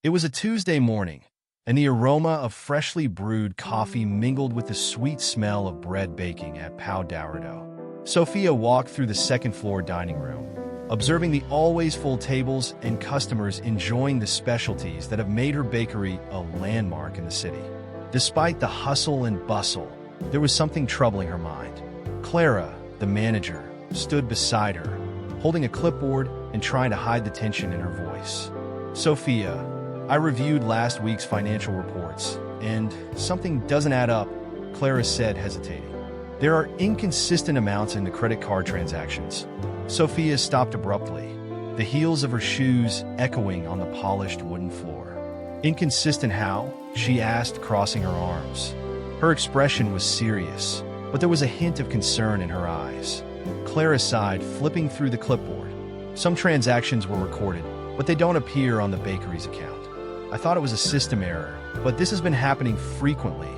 It was a Tuesday morning, and the aroma of freshly brewed coffee mingled with the sweet smell of bread baking at Pau Dourado. Sophia walked through the second-floor dining room, observing the always full tables and customers enjoying the specialties that have made her bakery a landmark in the city. Despite the hustle and bustle, there was something troubling her mind. Clara, the manager, stood beside her, holding a clipboard and trying to hide the tension in her voice. "Sophia, I reviewed last week's financial reports, and something doesn't add up," Clara said, hesitating. "There are inconsistent amounts in the credit card transactions." Sophia stopped abruptly, the heels of her shoes echoing on the polished wooden floor. "Inconsistent how?" she asked, crossing her arms. Her expression was serious, but there was a hint of concern in her eyes. Clara sighed, flipping through the clipboard. "Some transactions were recorded, but they don't appear on the bakery's account. I thought it was a system error, but this has been happening frequently."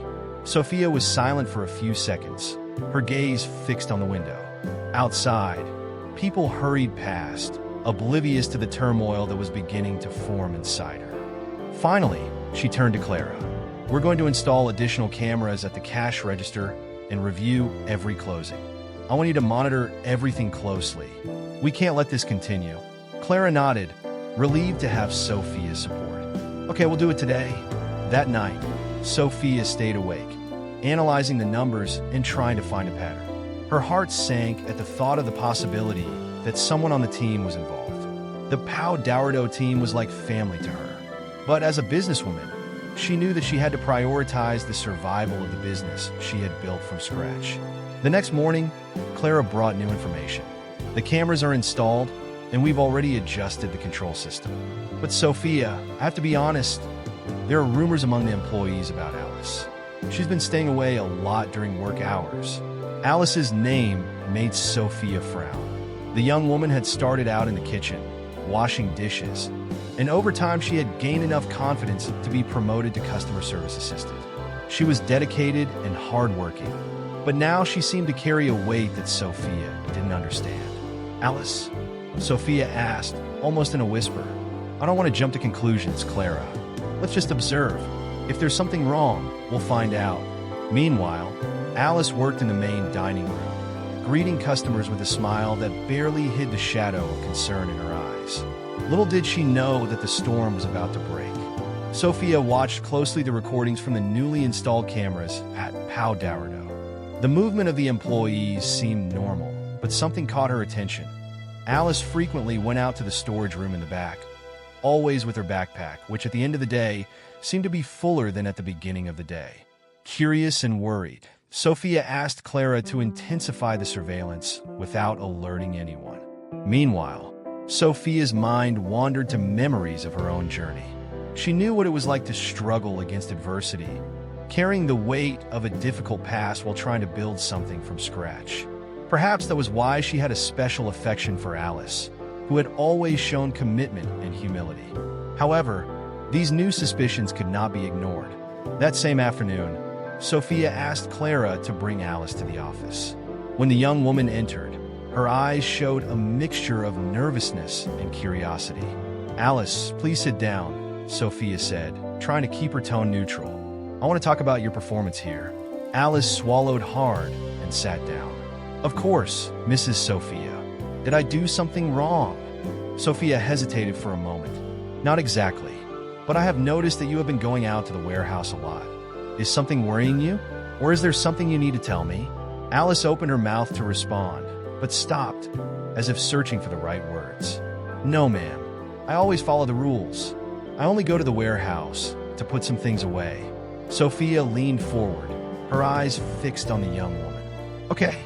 Sophia was silent for a few seconds, her gaze fixed on the window. Outside, people hurried past, oblivious to the turmoil that was beginning to form inside her. Finally, she turned to Clara. "We're going to install additional cameras at the cash register and review every closing. I want you to monitor everything closely. We can't let this continue." Clara nodded, relieved to have Sophia's support. "Okay, we'll do it today." That night, Sophia stayed awake, analyzing the numbers and trying to find a pattern. Her heart sank at the thought of the possibility that someone on the team was involved. The Pau Dourado team was like family to her. But as a businesswoman, she knew that she had to prioritize the survival of the business she had built from scratch. The next morning, Clara brought new information. "The cameras are installed, and we've already adjusted the control system. But Sophia, I have to be honest, there are rumors among the employees about Alice. She's been staying away a lot during work hours." Alice's name made Sophia frown. The young woman had started out in the kitchen, washing dishes, and over time she had gained enough confidence to be promoted to customer service assistant. She was dedicated and hardworking, but now she seemed to carry a weight that Sophia didn't understand. "Alice?" Sophia asked, almost in a whisper. "I don't want to jump to conclusions, Clara. Let's just observe. If there's something wrong, we'll find out." Meanwhile, Alice worked in the main dining room, greeting customers with a smile that barely hid the shadow of concern in her eyes. Little did she know that the storm was about to break. Sophia watched closely the recordings from the newly installed cameras at Pau Dourado. The movement of the employees seemed normal, but something caught her attention. Alice frequently went out to the storage room in the back, always with her backpack, which at the end of the day seemed to be fuller than at the beginning of the day. Curious and worried, Sophia asked Clara to intensify the surveillance without alerting anyone. Meanwhile, Sophia's mind wandered to memories of her own journey. She knew what it was like to struggle against adversity, carrying the weight of a difficult past while trying to build something from scratch. Perhaps that was why she had a special affection for Alice, who had always shown commitment and humility. However, these new suspicions could not be ignored. That same afternoon, Sophia asked Clara to bring Alice to the office. When the young woman entered, her eyes showed a mixture of nervousness and curiosity. "Alice, please sit down," Sophia said, trying to keep her tone neutral. "I want to talk about your performance here." Alice swallowed hard and sat down. "Of course, Mrs. Sophia. Did I do something wrong?" Sophia hesitated for a moment. "Not exactly, but I have noticed that you have been going out to the warehouse a lot. Is something worrying you? Or is there something you need to tell me?" Alice opened her mouth to respond, but stopped, as if searching for the right words. "No, ma'am. I always follow the rules. I only go to the warehouse to put some things away." Sophia leaned forward, her eyes fixed on the young woman. "Okay,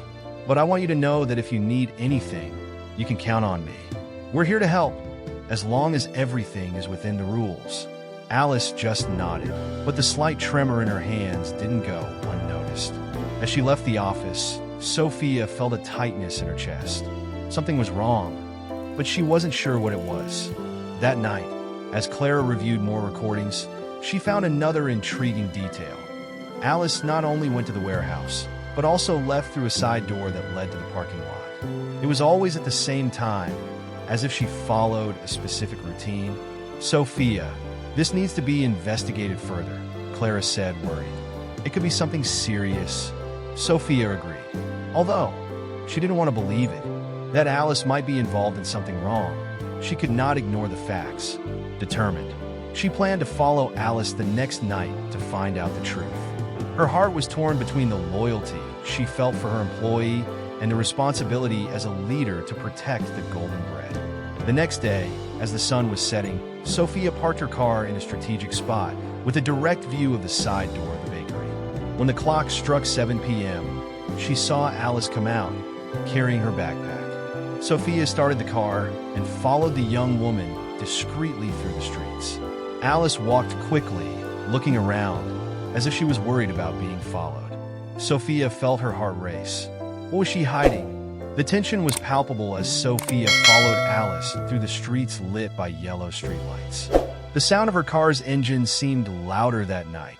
but I want you to know that if you need anything, you can count on me. We're here to help, as long as everything is within the rules." Alice just nodded, but the slight tremor in her hands didn't go unnoticed. As she left the office, Sophia felt a tightness in her chest. Something was wrong, but she wasn't sure what it was. That night, as Clara reviewed more recordings, she found another intriguing detail. Alice not only went to the warehouse, but also left through a side door that led to the parking lot. It was always at the same time, as if she followed a specific routine. Sophia, This needs to be investigated further, Clara said, worried. It could be something serious. Sophia agreed, although she didn't want to believe it, that Alice might be involved in something wrong. She could not ignore the facts. Determined, she planned to follow Alice the next night to find out the truth. Her heart was torn between the loyalty she felt for her employee and the responsibility as a leader to protect the golden bread. The next day, as the sun was setting, Sophia parked her car in a strategic spot with a direct view of the side door of the bakery. When the clock struck 7 p.m., she saw Alice come out, carrying her backpack. Sophia started the car and followed the young woman discreetly through the streets. Alice walked quickly, looking around, as if she was worried about being followed. Sophia felt her heart race. What was she hiding? The tension was palpable as Sophia followed Alice through the streets lit by yellow streetlights. The sound of her car's engine seemed louder that night,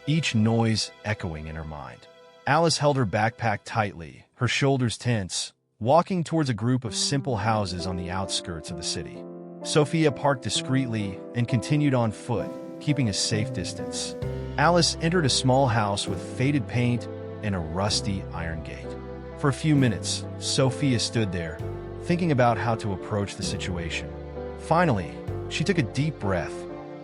each noise echoing in her mind. Alice held her backpack tightly, her shoulders tense, walking towards a group of simple houses on the outskirts of the city. Sophia parked discreetly and continued on foot, keeping a safe distance. Alice entered a small house with faded paint and a rusty iron gate. For a few minutes, Sophia stood there, thinking about how to approach the situation. Finally, she took a deep breath,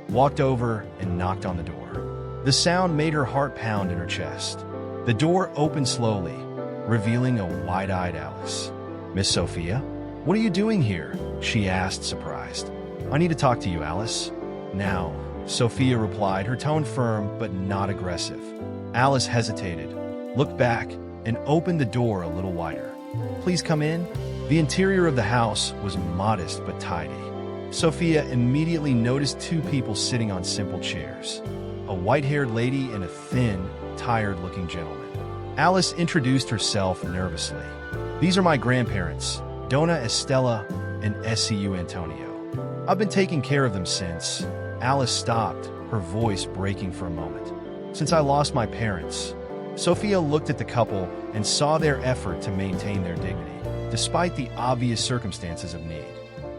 walked over, and knocked on the door. The sound made her heart pound in her chest. The door opened slowly, revealing a wide-eyed Alice. "Miss Sophia, what are you doing here?" she asked, surprised. "I need to talk to you, Alice." "Now," Sophia replied, her tone firm but not aggressive. Alice hesitated, looked back, and opened the door a little wider. "Please come in." The interior of the house was modest but tidy. Sophia immediately noticed two people sitting on simple chairs, a white-haired lady and a thin, tired-looking gentleman. Alice introduced herself nervously. "These are my grandparents, Donna Estella and SCU Antonio. I've been taking care of them since." Alice stopped, her voice breaking for a moment. "Since I lost my parents." Sophia looked at the couple and saw their effort to maintain their dignity, despite the obvious circumstances of need.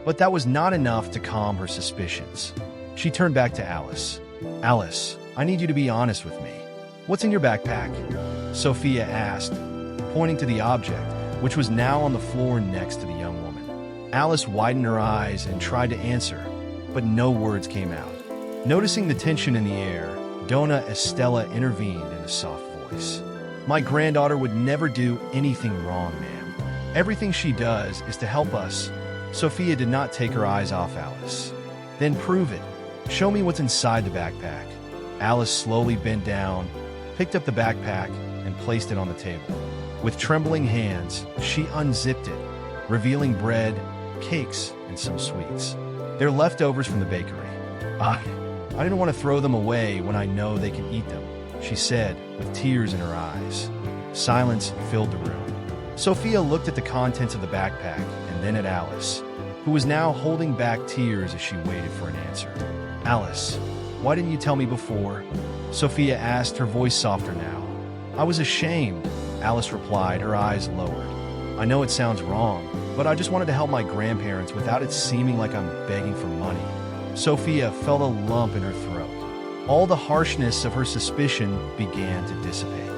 But that was not enough to calm her suspicions. She turned back to Alice. "Alice, I need you to be honest with me. What's in your backpack?" Sophia asked, pointing to the object, which was now on the floor next to the young woman. Alice widened her eyes and tried to answer, but no words came out. Noticing the tension in the air, Donna Estella intervened in a soft voice. "My granddaughter would never do anything wrong, ma'am. Everything she does is to help us." Sophia did not take her eyes off Alice. "Then prove it. Show me what's inside the backpack." Alice slowly bent down, picked up the backpack, and placed it on the table. With trembling hands, she unzipped it, revealing bread, cakes, and some sweets. They're leftovers from the bakery. I didn't want to throw them away when I know they can eat them," she said, with tears in her eyes. Silence filled the room. Sophia looked at the contents of the backpack and then at Alice, who was now holding back tears as she waited for an answer. "Alice, why didn't you tell me before?" Sophia asked, her voice softer now. "I was ashamed," Alice replied, her eyes lowered. "I know it sounds wrong, but I just wanted to help my grandparents without it seeming like I'm begging for money." Sophia felt a lump in her throat. All the harshness of her suspicion began to dissipate.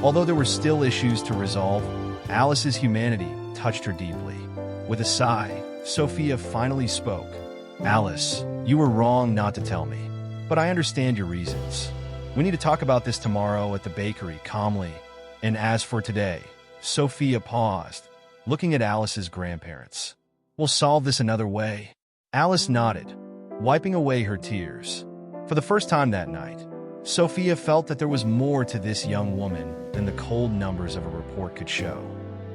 Although there were still issues to resolve, Alice's humanity touched her deeply. With a sigh, Sophia finally spoke. "Alice, you were wrong not to tell me, but I understand your reasons. We need to talk about this tomorrow at the bakery calmly. And as for today," Sophia paused, looking at Alice's grandparents. "We'll solve this another way." Alice nodded, wiping away her tears. For the first time that night, Sophia felt that there was more to this young woman than the cold numbers of a report could show.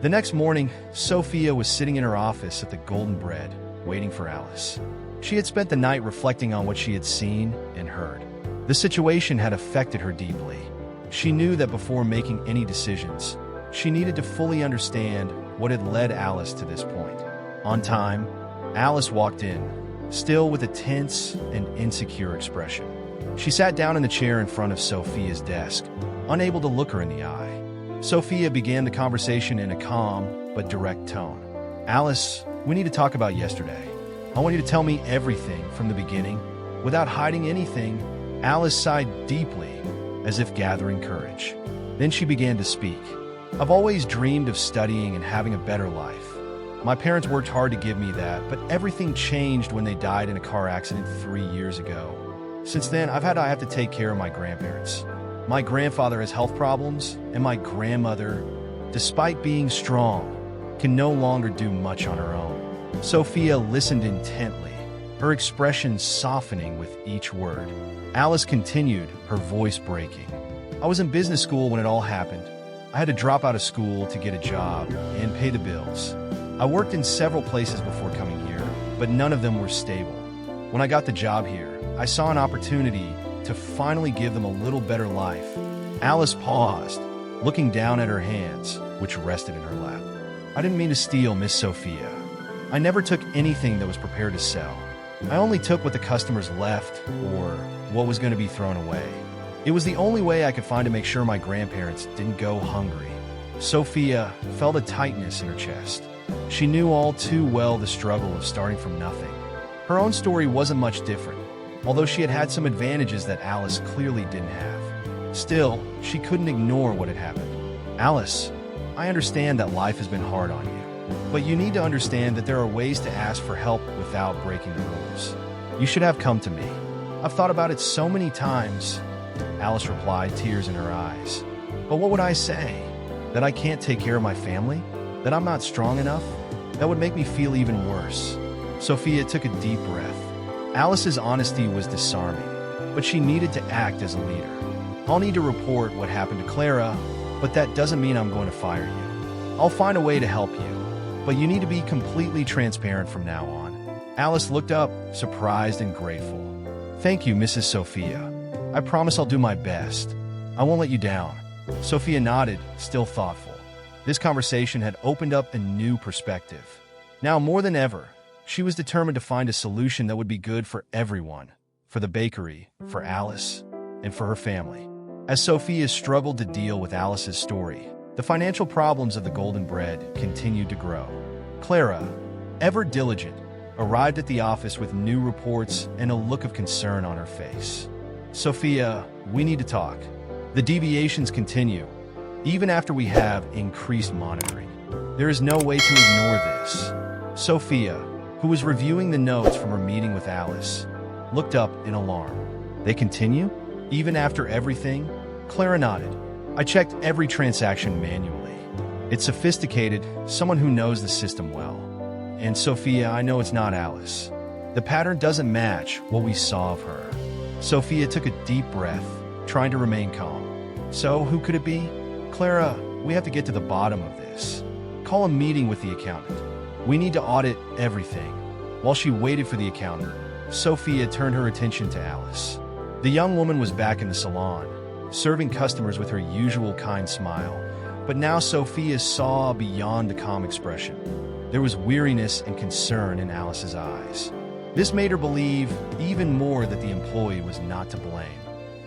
The next morning, Sophia was sitting in her office at the Golden Bread, waiting for Alice. She had spent the night reflecting on what she had seen and heard. The situation had affected her deeply. She knew that before making any decisions, she needed to fully understand what had led Alice to this point. On time, Alice walked in, still with a tense and insecure expression. She sat down in the chair in front of Sophia's desk, unable to look her in the eye. Sophia began the conversation in a calm but direct tone. "Alice, we need to talk about yesterday. I want you to tell me everything from the beginning." Without hiding anything, Alice sighed deeply, as if gathering courage. Then she began to speak. I've always dreamed of studying and having a better life. My parents worked hard to give me that, but everything changed when they died in a car accident 3 years ago. Since then, I have to take care of my grandparents. My grandfather has health problems, and my grandmother, despite being strong, can no longer do much on her own. Sophia listened intently, her expression softening with each word. Alice continued, her voice breaking. I was in business school when it all happened. I had to drop out of school to get a job and pay the bills. I worked in several places before coming here, but none of them were stable. When I got the job here, I saw an opportunity to finally give them a little better life. Alice paused, looking down at her hands, which rested in her lap. I didn't mean to steal, Miss Sophia. I never took anything that was prepared to sell. I only took what the customers left or what was going to be thrown away. It was the only way I could find to make sure my grandparents didn't go hungry. Sophia felt a tightness in her chest. She knew all too well the struggle of starting from nothing. Her own story wasn't much different, although she had had some advantages that Alice clearly didn't have. Still, she couldn't ignore what had happened. Alice, I understand that life has been hard on you, but you need to understand that there are ways to ask for help without breaking the rules. You should have come to me. I've thought about it so many times, Alice replied, tears in her eyes. But what would I say? That I can't take care of my family? That I'm not strong enough? That would make me feel even worse. Sophia took a deep breath. Alice's honesty was disarming, but she needed to act as a leader. I'll need to report what happened to Clara, but that doesn't mean I'm going to fire you. I'll find a way to help you, but you need to be completely transparent from now on. Alice looked up, surprised and grateful. Thank you, Mrs. Sophia. I promise I'll do my best. I won't let you down. Sophia nodded, still thoughtful. This conversation had opened up a new perspective. Now more than ever, she was determined to find a solution that would be good for everyone, for the bakery, for Alice, and for her family. As Sophia struggled to deal with Alice's story, the financial problems of the Golden Bread continued to grow. Clara, ever diligent, arrived at the office with new reports and a look of concern on her face. Sophia, we need to talk. The deviations continue, even after we have increased monitoring. There is no way to ignore this. Sophia, who was reviewing the notes from her meeting with Alice, looked up in alarm. They continue? Even after everything? Clara nodded. I checked every transaction manually. It's sophisticated, someone who knows the system well. And Sophia, I know it's not Alice. The pattern doesn't match what we saw of her. Sophia took a deep breath, trying to remain calm. So, who could it be? Clara, we have to get to the bottom of this. Call a meeting with the accountant. We need to audit everything. While she waited for the accountant, Sophia turned her attention to Alice. The young woman was back in the salon, serving customers with her usual kind smile. But now Sophia saw beyond the calm expression. There was weariness and concern in Alice's eyes. This made her believe even more that the employee was not to blame.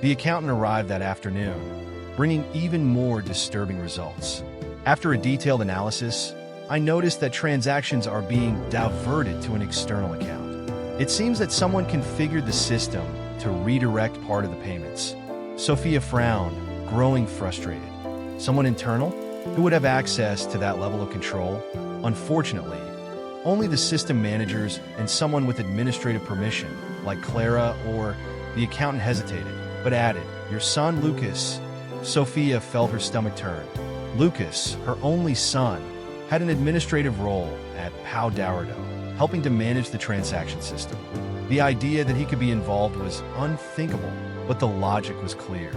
The accountant arrived that afternoon, bringing even more disturbing results. After a detailed analysis, I noticed that transactions are being diverted to an external account. It seems that someone configured the system to redirect part of the payments. Sophia frowned, growing frustrated. Someone internal? Who would have access to that level of control? Unfortunately, only the system managers and someone with administrative permission, like Clara or the accountant hesitated, but added, your son, Lucas. Sophia felt her stomach turn. Lucas, her only son, had an administrative role at Powdowrado, helping to manage the transaction system. The idea that he could be involved was unthinkable, but the logic was clear.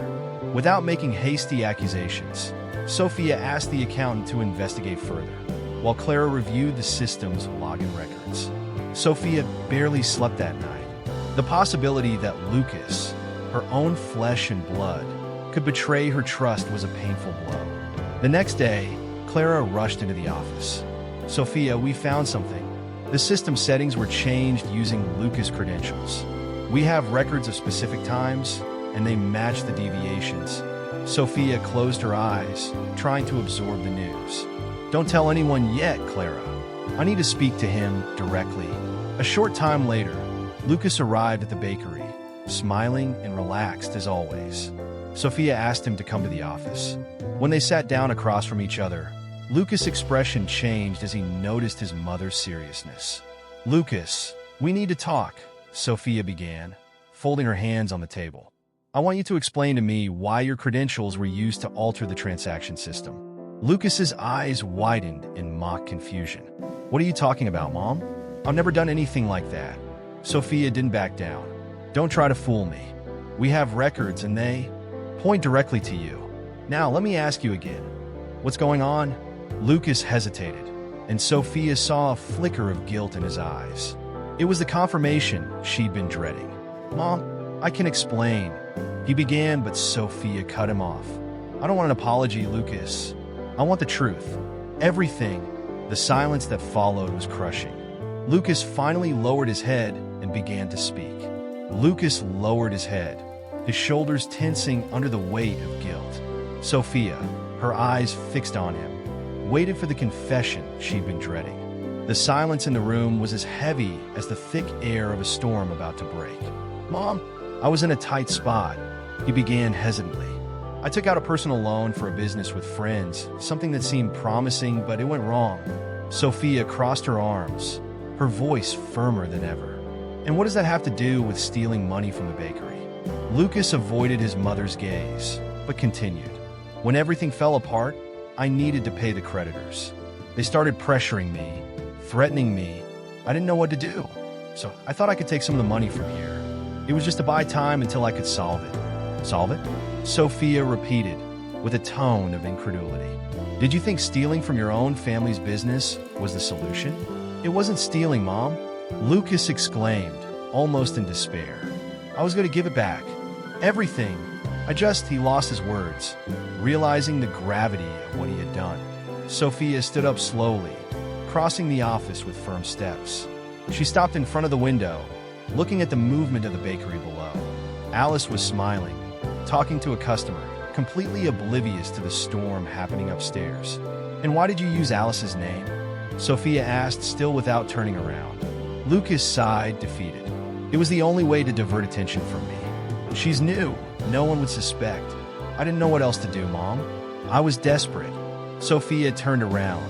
Without making hasty accusations, Sophia asked the accountant to investigate further, while Clara reviewed the system's login records. Sophia barely slept that night. The possibility that Lucas, her own flesh and blood, could betray her trust was a painful blow. The next day, Clara rushed into the office. Sophia, we found something. The system settings were changed using Lucas' credentials. We have records of specific times, and they match the deviations. Sophia closed her eyes, trying to absorb the news. Don't tell anyone yet, Clara. I need to speak to him directly. A short time later, Lucas arrived at the bakery, smiling and relaxed as always. Sophia asked him to come to the office. When they sat down across from each other, Lucas' expression changed as he noticed his mother's seriousness. "Lucas, we need to talk," Sophia began, folding her hands on the table. "I want you to explain to me why your credentials were used to alter the transaction system." Lucas's eyes widened in mock confusion. "What are you talking about, Mom? I've never done anything like that." Sophia didn't back down. "Don't try to fool me. We have records and they point directly to you. Now, let me ask you again. What's going on?" Lucas hesitated, and Sophia saw a flicker of guilt in his eyes. It was the confirmation she'd been dreading. "Mom, I can explain," he began, but Sophia cut him off. "I don't want an apology, Lucas. I want the truth. Everything." The silence that followed was crushing. Lucas finally lowered his head and began to speak. Lucas lowered his head, his shoulders tensing under the weight of guilt. Sophia, her eyes fixed on him, waited for the confession she'd been dreading. The silence in the room was as heavy as the thick air of a storm about to break. "Mom, I was in a tight spot," he began hesitantly. "I took out a personal loan for a business with friends, something that seemed promising, but it went wrong." Sophia crossed her arms, her voice firmer than ever. "And what does that have to do with stealing money from the bakery?" Lucas avoided his mother's gaze, but continued. "When everything fell apart, I needed to pay the creditors. They started pressuring me, threatening me. I didn't know what to do, so I thought I could take some of the money from here. It was just to buy time until I could solve it." "Solve it?" Sophia repeated, with a tone of incredulity. "Did you think stealing from your own family's business was the solution?" "It wasn't stealing, Mom," Lucas exclaimed, almost in despair. "I was going to give it back. Everything. He lost his words, realizing the gravity of what he had done. Sophia stood up slowly, crossing the office with firm steps. She stopped in front of the window, looking at the movement of the bakery below. Alice was smiling, talking to a customer, completely oblivious to the storm happening upstairs. "And why did you use Alice's name?" Sophia asked, still without turning around. Lucas sighed, defeated. "It was the only way to divert attention from me. She's new. No one would suspect. I didn't know what else to do, Mom. I was desperate." Sophia turned around,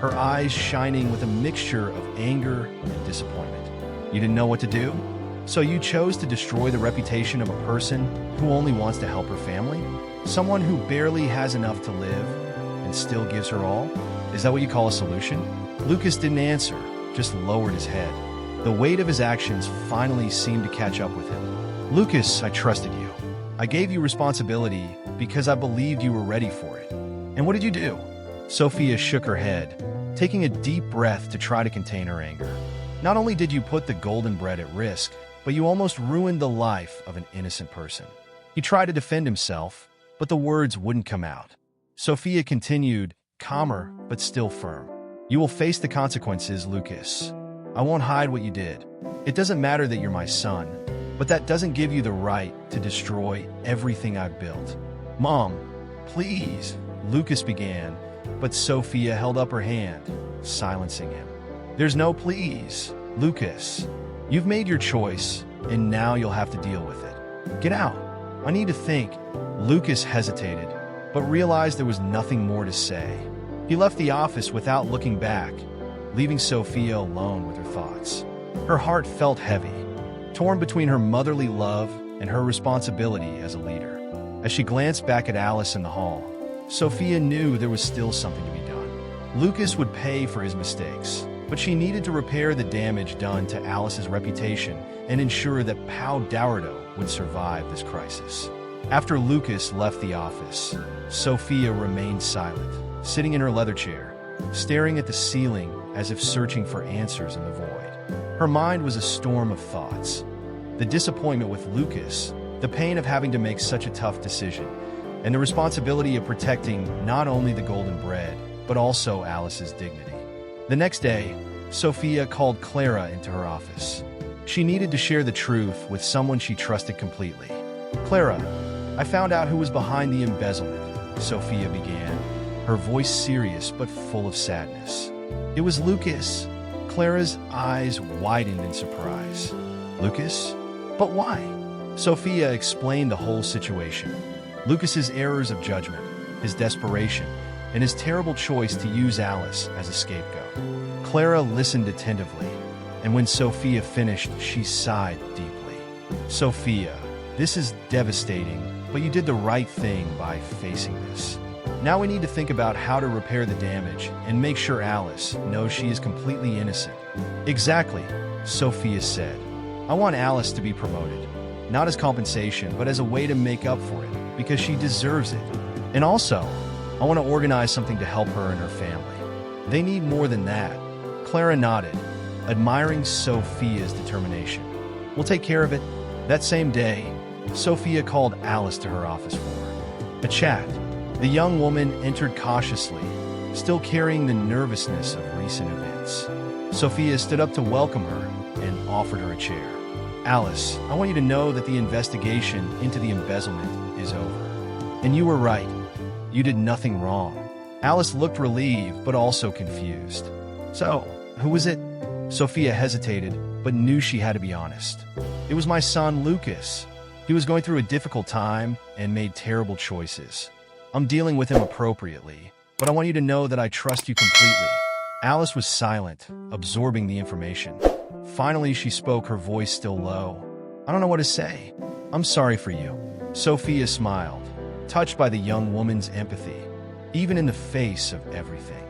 her eyes shining with a mixture of anger and disappointment. "You didn't know what to do? So you chose to destroy the reputation of a person who only wants to help her family? Someone who barely has enough to live and still gives her all? Is that what you call a solution?" Lucas didn't answer, just lowered his head. The weight of his actions finally seemed to catch up with him. "Lucas, I trusted you. I gave you responsibility because I believed you were ready for it. And what did you do?" Sophia shook her head, taking a deep breath to try to contain her anger. "Not only did you put the golden bread at risk, but you almost ruined the life of an innocent person." He tried to defend himself, but the words wouldn't come out. Sophia continued, calmer but still firm. "You will face the consequences, Lucas. I won't hide what you did. It doesn't matter that you're my son, but that doesn't give you the right to destroy everything I've built." "Mom, please," Lucas began, but Sophia held up her hand, silencing him. "There's no please, Lucas. You've made your choice, and now you'll have to deal with it. Get out. I need to think." Lucas hesitated, but realized there was nothing more to say. He left the office without looking back, leaving Sophia alone with her thoughts. Her heart felt heavy, torn between her motherly love and her responsibility as a leader. As she glanced back at Alice in the hall, Sophia knew there was still something to be done. Lucas would pay for his mistakes, but she needed to repair the damage done to Alice's reputation and ensure that Pau Dourado would survive this crisis. After Lucas left the office, Sophia remained silent, sitting in her leather chair, staring at the ceiling as if searching for answers in the void. Her mind was a storm of thoughts. The disappointment with Lucas, the pain of having to make such a tough decision, and the responsibility of protecting not only the golden bread, but also Alice's dignity. The next day, Sophia called Clara into her office. She needed to share the truth with someone she trusted completely. "Clara, I found out who was behind the embezzlement," Sophia began, her voice serious but full of sadness. "It was Lucas." Clara's eyes widened in surprise. "Lucas? But why?" Sophia explained the whole situation. Lucas's errors of judgment, his desperation, and his terrible choice to use Alice as a scapegoat. Clara listened attentively, and when Sophia finished, she sighed deeply. Sophia, this is devastating, but you did the right thing by facing this. Now we need to think about how to repair the damage and make sure Alice knows she is completely innocent. Exactly, Sophia said. I want Alice to be promoted, not as compensation, but as a way to make up for it, because she deserves it. And also, I want to organize something to help her and her family. They need more than that. Clara nodded, admiring Sophia's determination. We'll take care of it. That same day, Sophia called Alice to her office for a chat. The young woman entered cautiously, still carrying the nervousness of recent events. Sophia stood up to welcome her and offered her a chair. Alice, I want you to know that the investigation into the embezzlement is over. And you were right. You did nothing wrong. Alice looked relieved, but also confused. So, who was it? Sophia hesitated, but knew she had to be honest. It was my son, Lucas. He was going through a difficult time and made terrible choices. I'm dealing with him appropriately, but I want you to know that I trust you completely. Alice was silent, absorbing the information. Finally, she spoke, her voice still low. I don't know what to say. I'm sorry for you. Sophia smiled, touched by the young woman's empathy, even in the face of everything.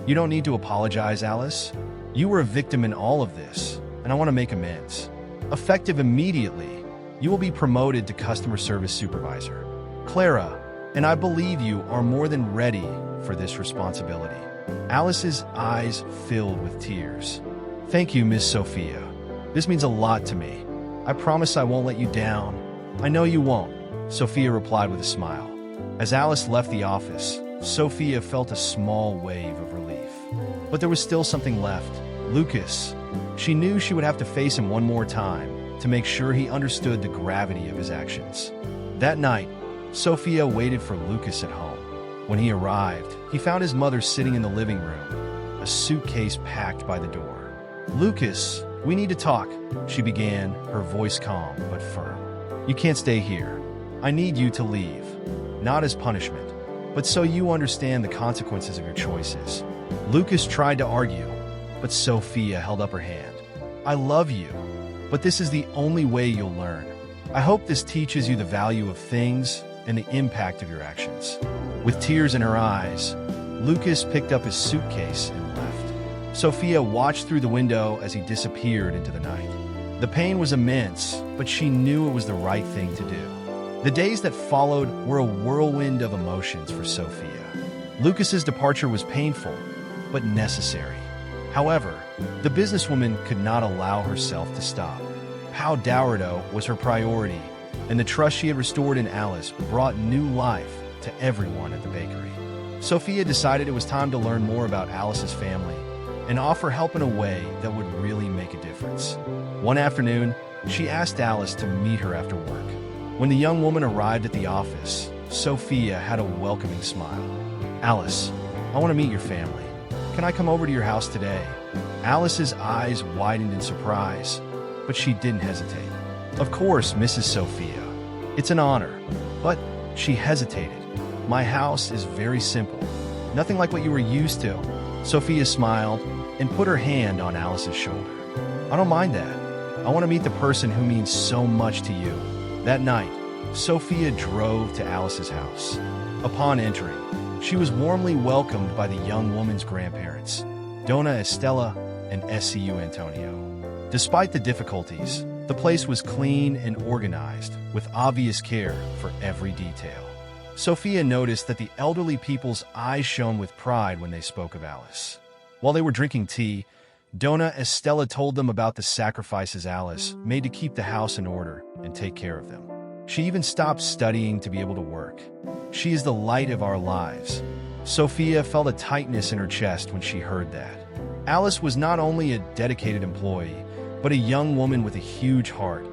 You don't need to apologize, Alice. You were a victim in all of this, and I want to make amends. Effective immediately, you will be promoted to customer service supervisor. Clara, and I believe you are more than ready for this responsibility. Alice's eyes filled with tears. Thank you, Miss Sophia. This means a lot to me. I promise I won't let you down. I know you won't, Sophia replied with a smile. As Alice left the office, Sophia felt a small wave of relief. But there was still something left. Lucas. She knew she would have to face him one more time to make sure he understood the gravity of his actions. That night, Sophia waited for Lucas at home. When he arrived, he found his mother sitting in the living room, a suitcase packed by the door. Lucas, we need to talk, she began, her voice calm but firm. You can't stay here. I need you to leave. Not as punishment, but so you understand the consequences of your choices. Lucas tried to argue, but Sophia held up her hand. I love you, but this is the only way you'll learn. I hope this teaches you the value of things and the impact of your actions. With tears in her eyes, Lucas picked up his suitcase and left. Sophia watched through the window as he disappeared into the night. The pain was immense, but she knew it was the right thing to do. The days that followed were a whirlwind of emotions for Sophia. Lucas's departure was painful, but necessary. However, the businesswoman could not allow herself to stop. Pau Dourado was her priority, and the trust she had restored in Alice brought new life to everyone at the bakery. Sophia decided it was time to learn more about Alice's family and offer help in a way that would really make a difference. One afternoon, she asked Alice to meet her after work. When the young woman arrived at the office, Sophia had a welcoming smile. Alice, I want to meet your family. Can I come over to your house today? Alice's eyes widened in surprise, but she didn't hesitate. Of course, Mrs. Sophia. It's an honor. But she hesitated. My house is very simple. Nothing like what you were used to. Sophia smiled and put her hand on Alice's shoulder. I don't mind that. I want to meet the person who means so much to you. That night, Sophia drove to Alice's house. Upon entering, she was warmly welcomed by the young woman's grandparents, Dona Estela and SCU Antonio. Despite the difficulties, the place was clean and organized, with obvious care for every detail. Sophia noticed that the elderly people's eyes shone with pride when they spoke of Alice. While they were drinking tea, Dona Estela told them about the sacrifices Alice made to keep the house in order and take care of them. She even stopped studying to be able to work. She is the light of our lives. Sophia felt a tightness in her chest when she heard that. Alice was not only a dedicated employee, but a young woman with a huge heart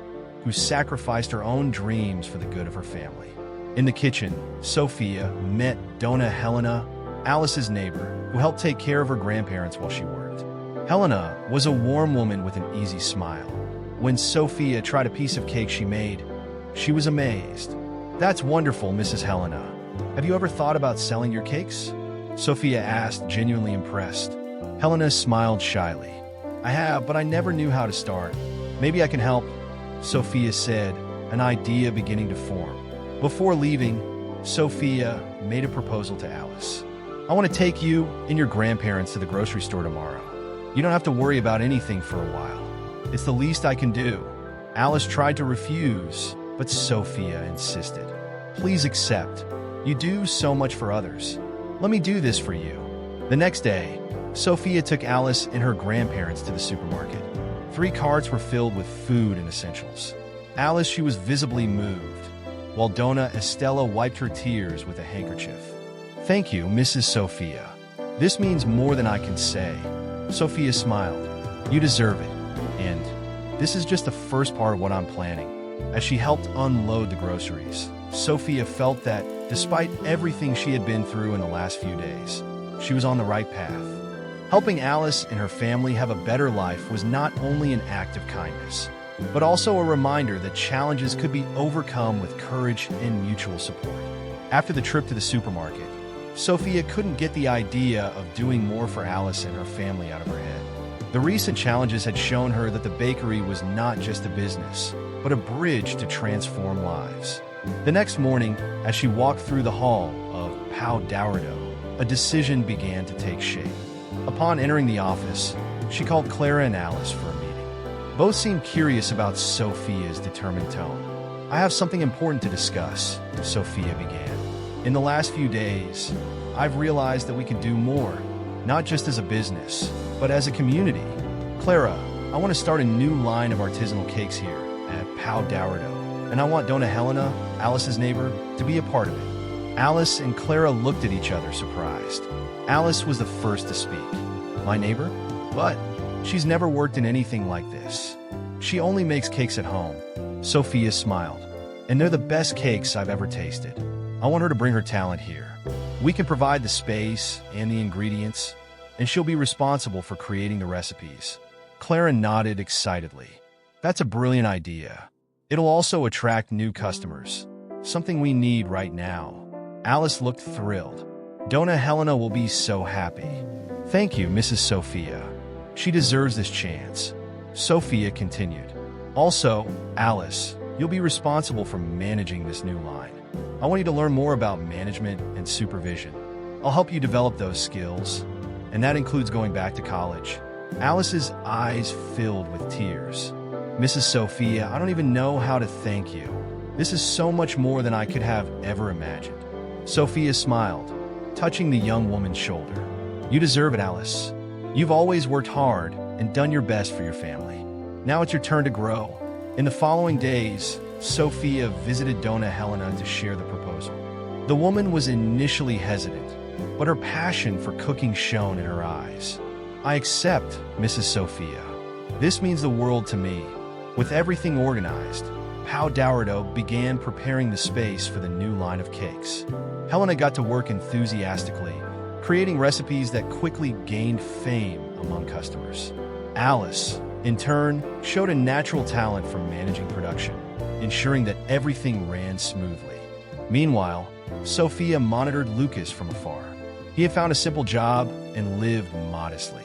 who sacrificed her own dreams for the good of her family. In the kitchen, Sophia met Dona Helena, Alice's neighbor, who helped take care of her grandparents while she worked. Helena was a warm woman with an easy smile. When Sophia tried a piece of cake she made, She was amazed. "That's wonderful, Mrs. Helena. Have you ever thought about selling your cakes?" Sophia asked, genuinely impressed. Helena smiled shyly. "I have, but I never knew how to start. Maybe I can help," Sophia said, an idea beginning to form. Before leaving, Sophia made a proposal to Alice. "I want to take you and your grandparents to the grocery store tomorrow. You don't have to worry about anything for a while. It's the least I can do." Alice tried to refuse, but Sophia insisted. "Please accept. You do so much for others. Let me do this for you." The next day, Sophia took Alice and her grandparents to the supermarket. 3 carts were filled with food and essentials. Alice, she was visibly moved, while Donna Estella wiped her tears with a handkerchief. "Thank you, Mrs. Sophia. This means more than I can say." Sophia smiled. "You deserve it. And this is just the first part of what I'm planning." As she helped unload the groceries, Sophia felt that, despite everything she had been through in the last few days, she was on the right path. Helping Alice and her family have a better life was not only an act of kindness, but also a reminder that challenges could be overcome with courage and mutual support. After the trip to the supermarket, Sophia couldn't get the idea of doing more for Alice and her family out of her head. The recent challenges had shown her that the bakery was not just a business, but a bridge to transform lives. The next morning, as she walked through the hall of Powdourado, a decision began to take shape. Upon entering the office, she called Clara and Alice for a meeting. Both seemed curious about Sophia's determined tone. "I have something important to discuss," Sophia began. "In the last few days, I've realized that we can do more, not just as a business, but as a community. Clara, I want to start a new line of artisanal cakes here at Powdourado, and I want Donna Helena, Alice's neighbor, to be a part of it." Alice and Clara looked at each other surprised. Alice was the first to speak. "My neighbor? But she's never worked in anything like this. She only makes cakes at home." Sophia smiled. "And they're the best cakes I've ever tasted. I want her to bring her talent here. We can provide the space and the ingredients, and she'll be responsible for creating the recipes." Clara nodded excitedly. "That's a brilliant idea. It'll also attract new customers, something we need right now." Alice looked thrilled. "Donna Helena will be so happy." "Thank you, Mrs. Sophia. She deserves this chance," Sophia continued. "Also, Alice, you'll be responsible for managing this new line. I want you to learn more about management and supervision. I'll help you develop those skills, and that includes going back to college." Alice's eyes filled with tears. "Mrs. Sophia, I don't even know how to thank you. This is so much more than I could have ever imagined." Sophia smiled, touching the young woman's shoulder. "You deserve it, Alice. You've always worked hard and done your best for your family. Now it's your turn to grow." In the following days, Sophia visited Donna Helena to share the proposal. The woman was initially hesitant, but her passion for cooking shone in her eyes. "I accept, Mrs. Sophia. This means the world to me." With everything organized, Powdourado began preparing the space for the new line of cakes. Helena got to work enthusiastically, creating recipes that quickly gained fame among customers. Alice, in turn, showed a natural talent for managing production, ensuring that everything ran smoothly. Meanwhile, Sophia monitored Lucas from afar. He had found a simple job and lived modestly.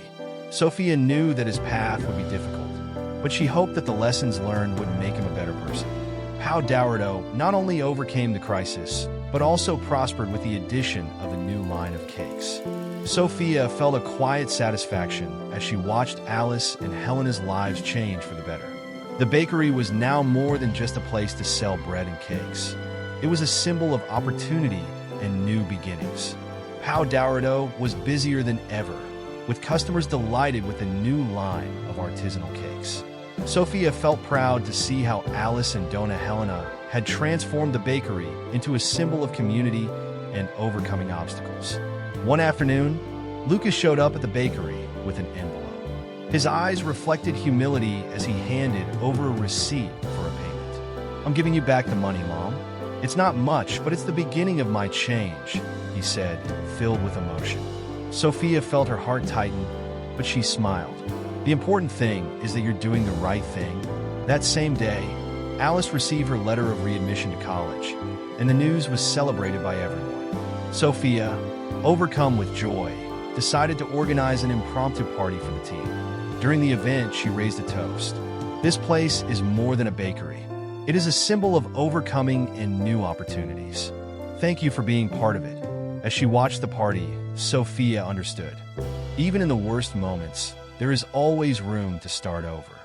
Sophia knew that his path would be difficult, but she hoped that the lessons learned would make him a better person. Powdourado not only overcame the crisis, but also prospered with the addition of a new line of cakes. Sophia felt a quiet satisfaction as she watched Alice and Helena's lives change for the better. The bakery was now more than just a place to sell bread and cakes. It was a symbol of opportunity and new beginnings. Powdourado was busier than ever, with customers delighted with a new line of artisanal cakes. Sophia felt proud to see how Alice and Donna Helena had transformed the bakery into a symbol of community and overcoming obstacles. One afternoon, Lucas showed up at the bakery with an envelope. His eyes reflected humility as he handed over a receipt for a payment. "I'm giving you back the money, Mom. It's not much, but it's the beginning of my change," he said, filled with emotion. Sophia felt her heart tighten, but she smiled. "The important thing is that you're doing the right thing." That same day, Alice received her letter of readmission to college, and the news was celebrated by everyone. Sophia, overcome with joy, decided to organize an impromptu party for the team. During the event, she raised a toast. This place is more than a bakery. It is a symbol of overcoming and new opportunities. Thank you for being part of it. As she watched the party, Sophia understood. Even in the worst moments, there is always room to start over.